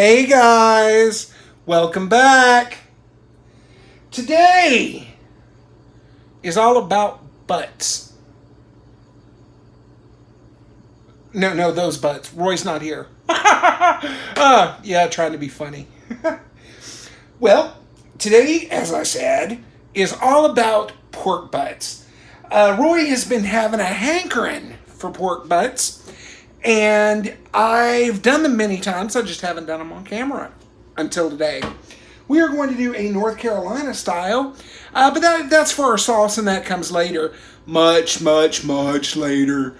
Hey guys, welcome back. Today is all about butts. No, those butts. Roy's not here. Yeah, trying to be funny. Well, today, as I said, is all about pork butts. Roy has been having a hankering for pork butts, and I've done them many times. I just haven't done them on camera until today. We are going to do a North Carolina style, but that's for our sauce, and that comes later. Much later.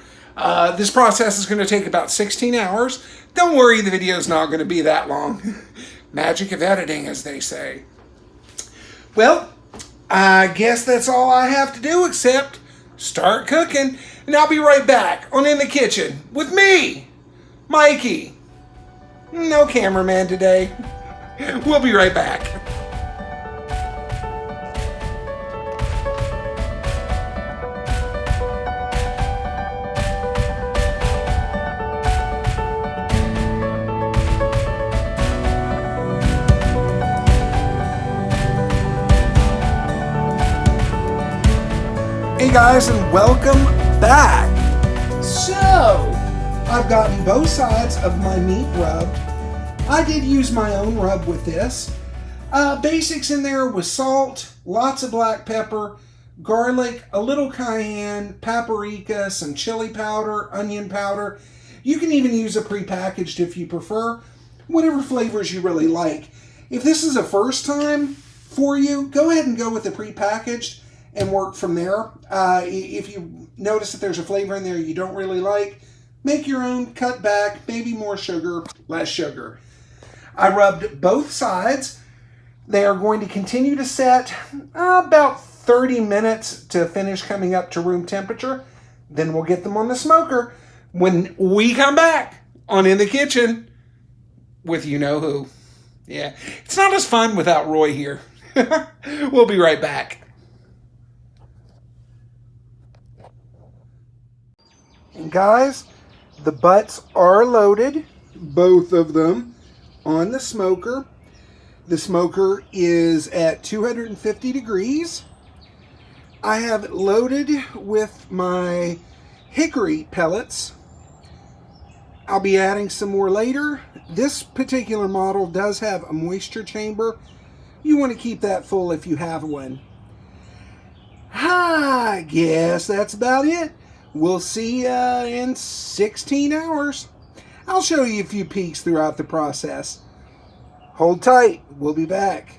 This process is going to take about 16 hours. Don't worry, the video is not going to be that long. Magic of editing, as they say. Well, I guess that's all I have to do except start cooking. And I'll be right back on In the Kitchen with me, Mikey. No cameraman today. We'll be right back. Hey guys, and welcome back. So, I've gotten both sides of my meat rubbed. I did use my own rub with this. Basics in there was salt, lots of black pepper, garlic, a little cayenne, paprika, some chili powder, onion powder. You can even use a prepackaged if you prefer, whatever flavors you really like. If this is a first time for you, go ahead and go with the prepackaged and work from there. If you notice that there's a flavor in there you don't really like, make your own, cut back, maybe more sugar, less sugar. I rubbed both sides. They are going to continue to set about 30 minutes to finish coming up to room temperature. Then we'll get them on the smoker when we come back on In the Kitchen with you-know-who. Yeah, it's not as fun without Roy here. We'll be right back. And guys, the butts are loaded, both of them, on the smoker. The smoker is at 250 degrees. I have it loaded with my hickory pellets. I'll be adding some more later. This particular model does have a moisture chamber. You want to keep that full if you have one. I guess that's about it. We'll see you in 16 hours. I'll show you a few peeks throughout the process. Hold tight. We'll be back.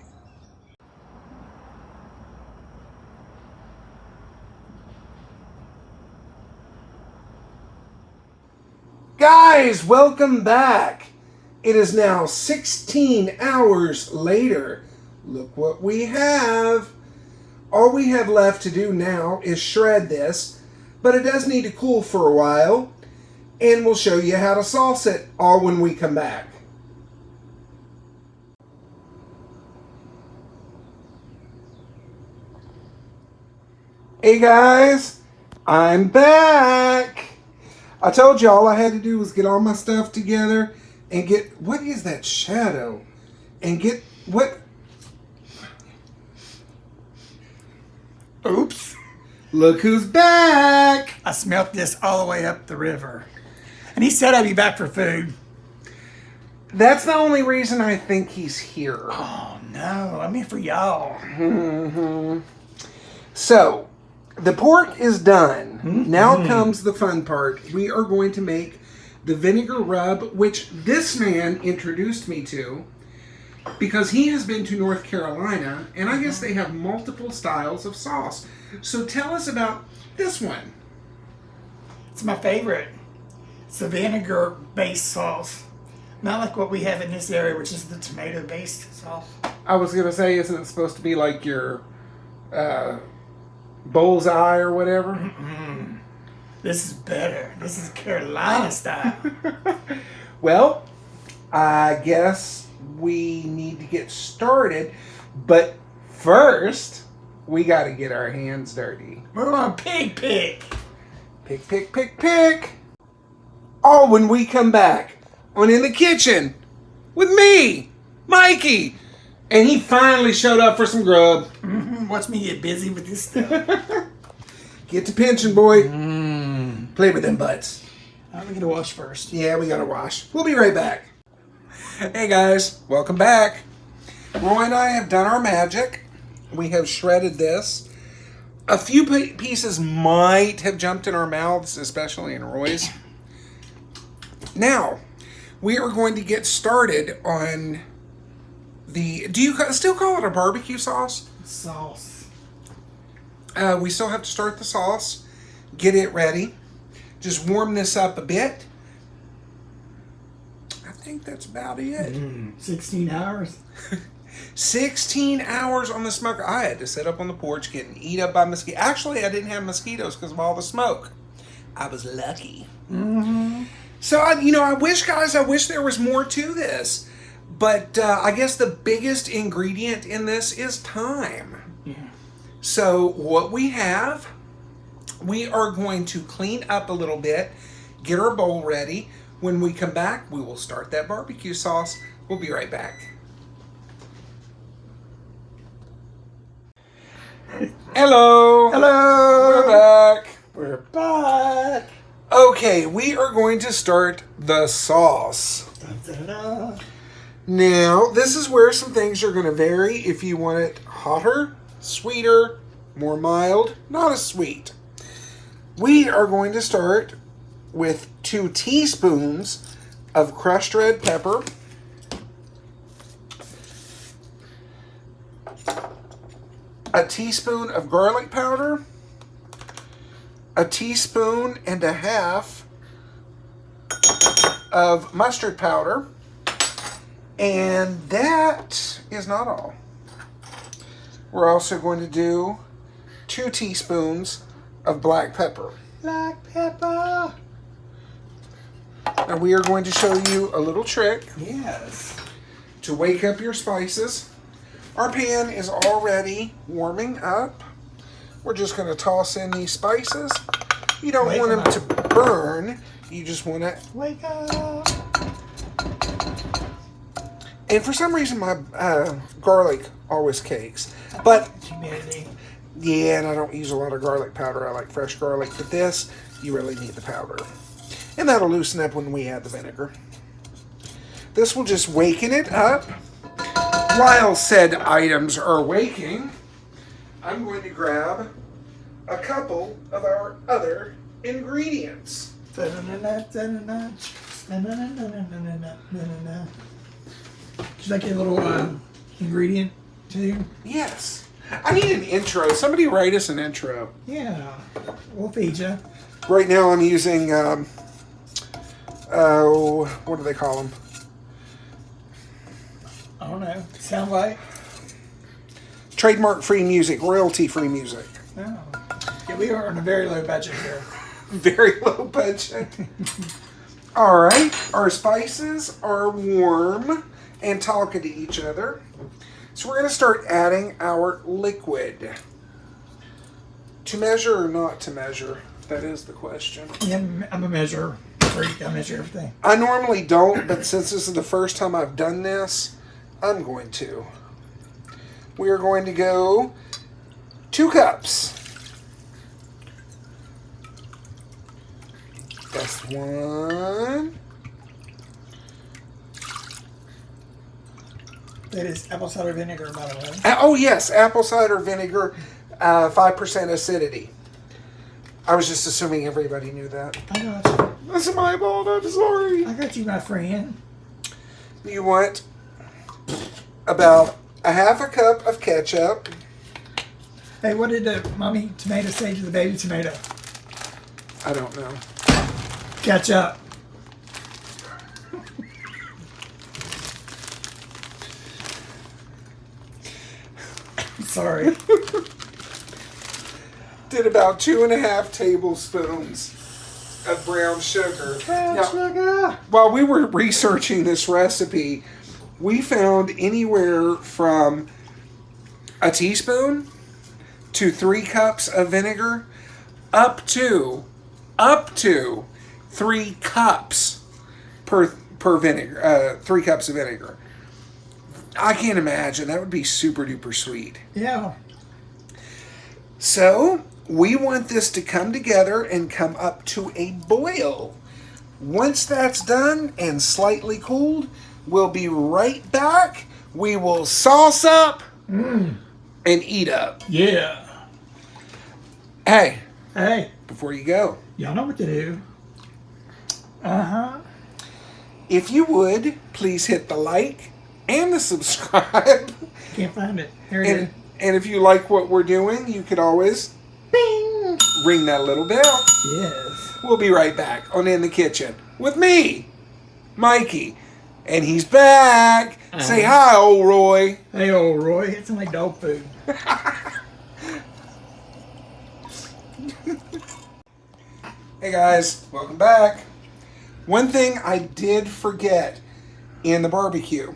Guys, welcome back. It is now 16 hours later. Look what we have. All we have left to do now is shred this. But it does need to cool for a while, and we'll show you how to sauce it all when we come back. Hey guys, I'm back. I told you all I had to do was get all my stuff together and get, what is that shadow? And get, what? Oops. Look who's back! I smelt this all the way up the river. And he said I'd be back for food. That's the only reason I think he's here. Oh, no. I mean for y'all. Mm-hmm. So, the pork is done. Mm-hmm. Now comes the fun part. We are going to make the vinegar rub, which this man introduced me to because he has been to North Carolina, and I guess they have multiple styles of sauce. So tell us about this one. It's my favorite. It's the vinegar-based sauce. Not like what we have in this area, which is the tomato-based sauce. I was going to say, isn't it supposed to be like your bullseye or whatever? Mm-mm. This is better. This is Carolina style. Well, I guess we need to get started, but first we got to get our hands dirty. We're on pig pick. Pick. All when we come back on In the Kitchen with me, Mikey. And he finally showed up for some grub. Watch me get busy with this stuff. Get to pinching, boy. Play with them butts. I'm going to wash first. Yeah, we gotta wash. We'll be right back. Hey guys, welcome back. Roy and I have done our magic. We have shredded this. A few pieces might have jumped in our mouths, especially in Roy's. Now, we are going to get started on the... Do you still call it a barbecue sauce? Sauce. We still have to start the sauce, get it ready. Just warm this up a bit. I think that's about it. 16 hours. 16 hours on the smoker. I had to sit up on the porch getting eat up by mosquitoes. Actually, I didn't have mosquitoes because of all the smoke. I was lucky. So, I wish there was more to this. But I guess the biggest ingredient in this is thyme. Yeah. So, what we have, we are going to clean up a little bit, get our bowl ready. When we come back, we will start that barbecue sauce. We'll be right back. Hello. Hello. We're back. We're back. Okay, we are going to start the sauce. Da-da-da. Now, this is where some things are going to vary. If you want it hotter, sweeter, more mild, not as sweet. We are going to start with 2 teaspoons of crushed red pepper, a teaspoon of garlic powder, a teaspoon and a half of mustard powder, and that is not all. We're also going to do 2 teaspoons of black pepper. Black pepper. Now we are going to show you a little trick Yes. to wake up your spices. Our pan is already warming up. We're just going to toss in these spices. You don't want them to burn. You just want to... Wake up. And for some reason my garlic always cakes. But... Humidity. Yeah, and I don't use a lot of garlic powder. I like fresh garlic. But this, you really need the powder. And that'll loosen up when we add the vinegar. This will just waken it up. While said items are waking, I'm going to grab a couple of our other ingredients. Would you like a little ingredient too? Yes. I need an intro. Somebody write us an intro. Yeah. We'll feed you. Right now I'm using, what do they call them? I don't know. Sound like? Trademark free music, royalty free music. No. Yeah, we are on a very low budget here. Very low budget. All right, our spices are warm and talking to each other. So we're going to start adding our liquid. To measure or not to measure? That is the question. Yeah, I'm a measure freak. I measure everything. I normally don't, but since this is the first time I've done this, I'm going to. We are going to go 2 cups. That's 1. That is apple cider vinegar, by the way. Oh yes, apple cider vinegar, 5% acidity. I was just assuming everybody knew that. I got you. That's my fault, I'm sorry. I got you, my friend. You want about a half a cup of ketchup. Hey, what did the mommy tomato say to the baby tomato? I don't know. Ketchup. Sorry. Did about 2.5 tablespoons of brown sugar. Brown sugar. While we were researching this recipe, we found anywhere from a teaspoon to 3 cups of vinegar up to 3 cups per per vinegar, 3 cups of vinegar. I can't imagine. That would be super duper sweet. Yeah. So we want this to come together and come up to a boil. Once that's done and slightly cooled, we'll be right back. We will sauce up and eat up. Yeah. Hey, Hey, before you go, y'all know what to do. Uh-huh. if you would, please hit the like and the subscribe. Can't find it. Here it is. And if you like what we're doing, you could always Bing! ring that little bell. Yes. We'll be right back on In the Kitchen with me, Mikey. And he's back. Say hi, old Roy. Hey, old Roy. It's like dog food. Hey guys, welcome back. One thing I did forget in the barbecue,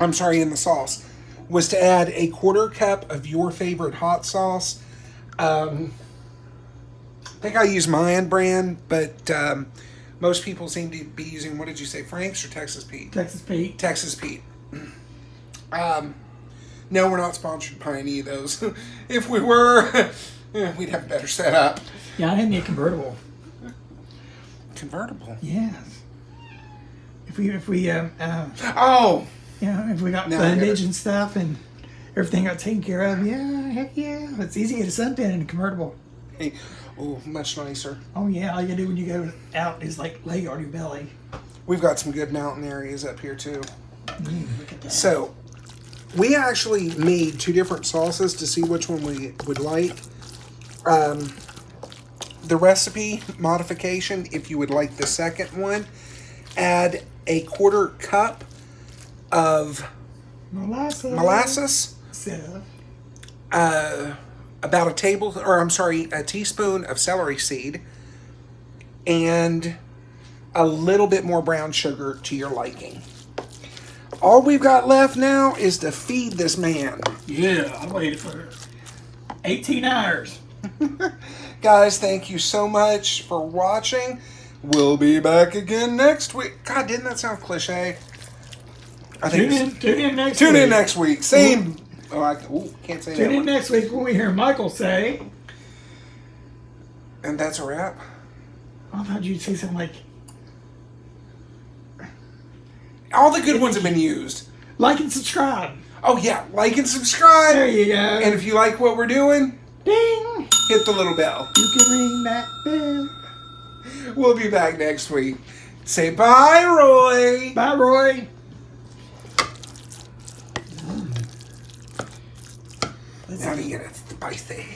in the sauce, was to add a 1/4 cup of your favorite hot sauce. I think I use Mayan brand, but most people seem to be using, what did you say, Frank's or Texas Pete? Texas Pete. Texas Pete. No, we're not sponsored by any of those. If we were, we'd have a better setup. Yeah, I had me a convertible. Convertible? Yes. If we Oh! you know, if we got Now I get fundage it. and stuff and everything got taken care of, yeah, heck yeah. It's easy to get a suntan in a convertible. Hey, oh, much nicer. Oh yeah, all you do when you go out is like lay on your belly. We've got some good mountain areas up here too. Look at that. So, we actually made 2 different sauces to see which one we would like. The recipe modification, if you would like the second one, add a 1/4 cup of molasses, Instead about a teaspoon of celery seed, and a little bit more brown sugar to your liking. All we've got left now is to feed this man. Yeah, I waited for 18 hours. Guys, thank you so much for watching. We'll be back again next week. God, didn't that sound cliche? I think Tune in next Tune week. in next week. Same. Can't say Tune that in one. next week when we hear Michael say. And that's a wrap. I thought you'd say something like, All the good ones have been used. like and subscribe. Oh yeah, like and subscribe. There you go. And if you like what we're doing, Ding! hit the little bell. You can ring that bell. We'll be back next week. Say bye, Roy. Bye, Roy. Now you get a spicy.